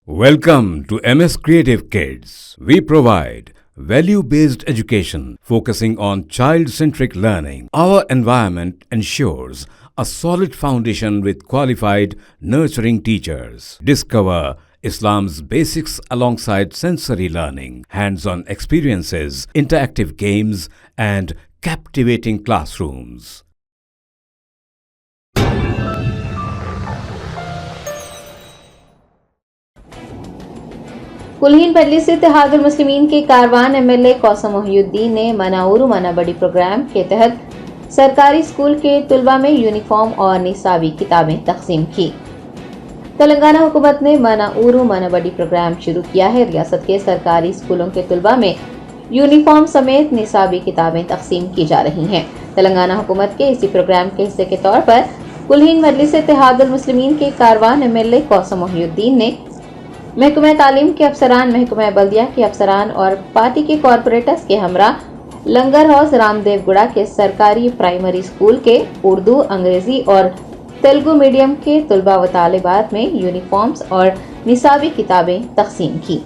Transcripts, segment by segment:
Welcome to MS Creative Kids. We provide value-based education focusing on child-centric learning. Our environment ensures a solid foundation with qualified, nurturing teachers. Discover Islam's basics alongside sensory learning, hands-on experiences, interactive games, and captivating classrooms. कुल्हीन बदली से इत्तेहादुल मुस्लिमीन के Karwan MLA कौसम Mohiuddin ने मना उरू मना बड़ी programme के तहत सरकारी स्कूल के तुलबा में यूनिफॉर्म और निसाबी किताबें तकसीम की। तेलंगाना हुकूमत ने मना उरू मना बड़ी प्रोग्राम शुरू किया है। रियासत के सरकारी स्कूलों के तुलबा में यूनिफॉर्म समेत निसाबी किताबें तकसीम की जा रही हैं। तेलंगाना हुकूमत के इसी प्रोग्राम के हिस्से के तौर पर कुल्हीन बदली से इत्तेहादुल मुस्लिमीन के कारवान एमएलए कौसम मोहिउद्दीन ने महकमा तालीम के अफसरान, महकमा बल्दिया के अफसरान और पार्टी के कॉरपोरेटर्स के हमरा लंगर हाउस रामदेवगुड़ा के सरकारी प्राइमरी स्कूल के उर्दू, अंग्रेजी और तेलुगु मीडियम के तुलबा व तालिबात में यूनिफॉर्म्स और निसाबी किताबें तकसीम की।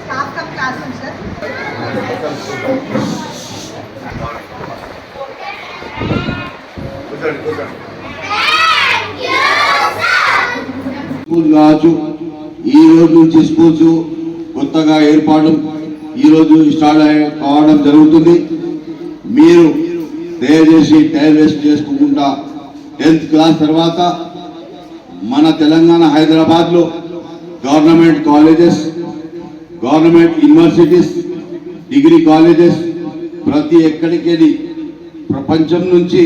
स्टाफ का क्लास है सर। స్కూల్ కావచ్చు, ఈ రోజు నుంచి స్కూల్స్ కొత్తగా ఏర్పాటు ఈ రోజు స్టార్ట్ కావడం జరుగుతుంది. మీరు దయచేసి టైం వేస్ట్ చేసుకోకుండా 10th క్లాస్ తర్వాత మన తెలంగాణ హైదరాబాద్లో government colleges, government universities, degree colleges ప్రతి ఎక్కడికి ప్రపంచం నుంచి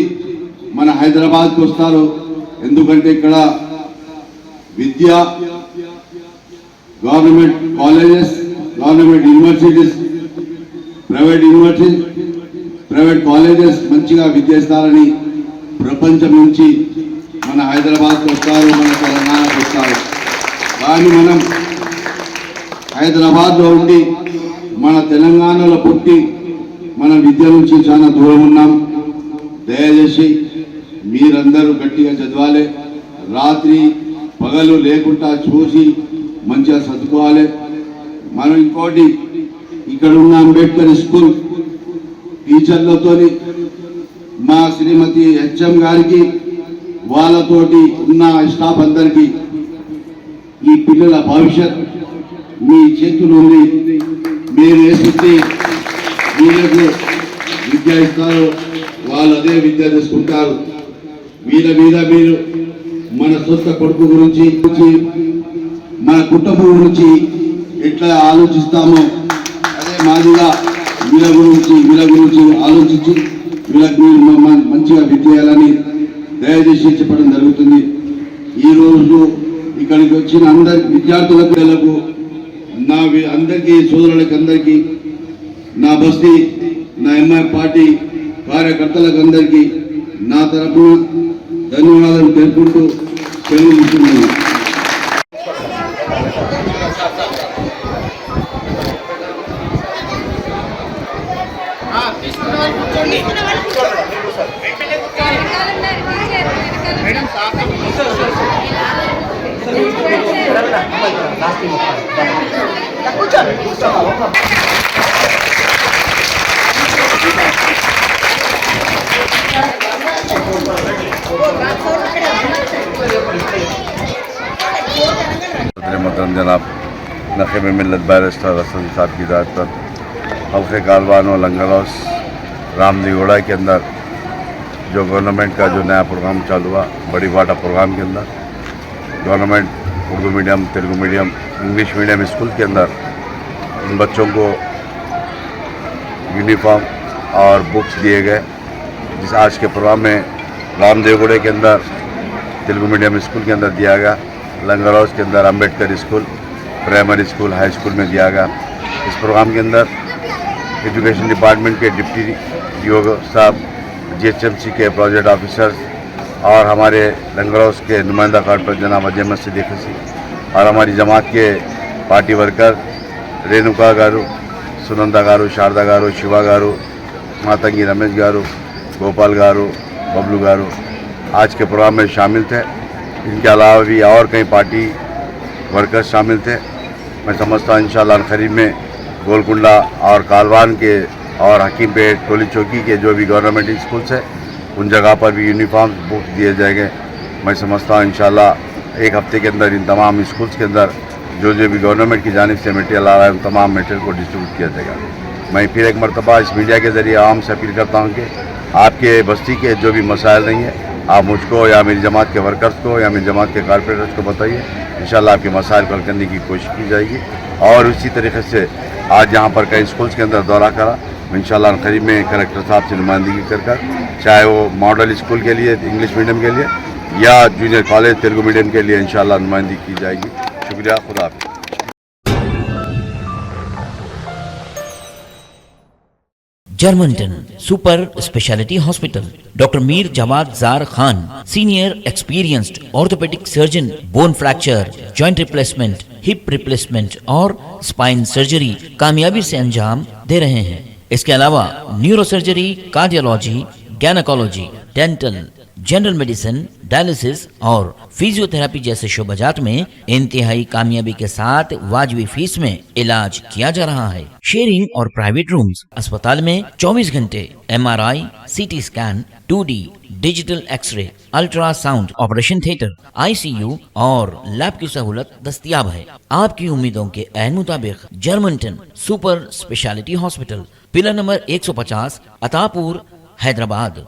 మన హైదరాబాద్కి వస్తారు. ఎందుకంటే ఇక్కడ విద్య, government colleges, government universities, private colleges మంచిగా విద్య ఇస్తారని ప్రపంచం నుంచి మన హైదరాబాద్కి వస్తారు, మన తెలంగాణకు వస్తారు. కానీ మనం హైదరాబాద్లో ఉండి మన తెలంగాణలో పుట్టి మన విద్య నుంచి చాలా దూరం ఉన్నాం. దయచేసి మీరందరూ గట్టిగా చదవాలి, రాత్రి పగలు లేకుండా చూసి మంచిగా చదువుకోవాలి. మనం ఇంకోటి ఇక్కడ ఉన్న అంబేద్కర్ స్కూల్ టీచర్లతో మా శ్రీమతి హెచ్ఎం గారికి వాళ్ళతోటి ఉన్న స్టాఫ్ అందరికీ ఈ పిల్లల భవిష్యత్ మీ చేతులు ఉంది. మీరు వేసింది వీళ్ళకు విద్య ఇస్తారు, వాళ్ళు అదే విద్య తీసుకుంటారు. వీళ్ళ మీద మీరు మన సొంత కొడుకు గురించి, మన కుటుంబం గురించి ఎట్లా ఆలోచిస్తామో అదే మాదిరిగా వీళ్ళ గురించి ఆలోచించి వీళ్ళకి మంచిగా విద్యాలని దయచేసి చెప్పడం జరుగుతుంది. ఈరోజు ఇక్కడికి వచ్చిన అందరి విద్యార్థులకు నా అందరికీ సోదరులకు అందరికీ నా బస్తీ, నా ఎంఐ పార్టీ కార్యకర్తలకు అందరికీ నా తరఫున ధన్యవాదాలు తెలుపుకుంటూ సెలవు తీసుకున్నాను. मोहतरम जनाब नक़ीब मिल्लत बैरिस्टर रसूल साहब की हिदायत पर हल्के कारवान और लंगर हाउस रामदेवगुड़ा के अंदर जो गवर्नमेंट का जो नया प्रोग्राम चालू हुआ, बड़ी वाटा प्रोग्राम के अंदर government Urdu medium, Telugu medium, English medium school के अंदर इन बच्चों को यूनिफॉर्म और बुक्स दिए गए। जिस आज के प्रोग्राम में रामदेवगुड़े के अंदर तेलुगु मीडियम स्कूल के अंदर दिया गया, लंगर हाउस के अंदर Ambedkar school, primary school, high school में दिया गया। इस प्रोग्राम के अंदर एजुकेशन डिपार्टमेंट के डिप्टी डीओ साहब, जीएचएमसी के प्रोजेक्ट ऑफिसर्स और हमारे लंगर हाउस के नुमाइंदा कॉर्पोरेटर जनाब अजय मस्जिद और हमारी जमात के పార్టీ వర్కర్ రేణుకా గారు, సునంద గారు, శారదా గారు, శివ గారు, मातंगी रमेश गारू, गोपाल गारू, बबलू गारू आज के प्रोग्राम में शामिल थे। इनके अलावा भी और कई पार्टी वर्कर्स शामिल थे। मैं समझता हूँ इंशाअल्लाह करीब में गोलकुंडा और कालवान के और हकीमपेट, टोली चौकी के जो भी गवर्नमेंट स्कूल्स है उन जगह पर भी यूनिफॉर्म बुक दिए जाएंगे। मैं समझता हूँ इंशाअल्लाह एक हफ्ते के अंदर इन तमाम स्कूल्स के अंदर जो भी गवर्नमेंट की जानिब से मटेरियल आ रहा है उन तमाम मटेरियल को डिस्ट्रीब्यूट किया जाएगा। मैं फिर एक मरतबा इस मीडिया के ज़रिए आवाम से अपील करता हूँ कि आपके बस्ती के जो भी मसाइल नहीं है आप मुझको या मेरी जमात के वर्कर्स को या मेरी जमात के कारपोरेटर्स को बताइए। इंशाअल्लाह आपके मसाइल को हल करने की कोशिश की जाएगी। और उसी तरीके से आज यहाँ पर कई स्कूल्स के अंदर दौरा करा, इंशाअल्लाह करीब में कलेक्टर साहब से नुमाइंदगी कर चाहे वो मॉडल स्कूल के लिए इंग्लिश मीडियम के लिए या जूनियर कॉलेज तेलुगु मीडियम के लिए इंशाअल्लाह नुमाइंदगी की जाएगी। शुक्रिया, खुदा हाफिज़। Germanten super speciality hospital, doctor Mir Jawad Zar Khan, senior experienced orthopaedic surgeon, bone fracture, joint replacement, hip replacement और स्पाइन सर्जरी कामयाबी से अंजाम दे रहे हैं। इसके अलावा neuro surgery, cardiology, gynaecology, dental, general medicine, dialysis और फिजियोथेरेपी जैसे शोबाजात में इंतहाई कामयाबी के साथ वाजबी फीस में इलाज किया जा रहा है। शेयरिंग और प्राइवेट रूम्स, अस्पताल में 24 घंटे MRI, CT scan, 2D digital x ray, ultrasound, operation theatre, ICU और लैब की सहूलत दस्तयाब है। आपकी उम्मीदों के ऐन मुताबिक Germanten super speciality hospital, pillar number 150, Attapur, Hyderabad.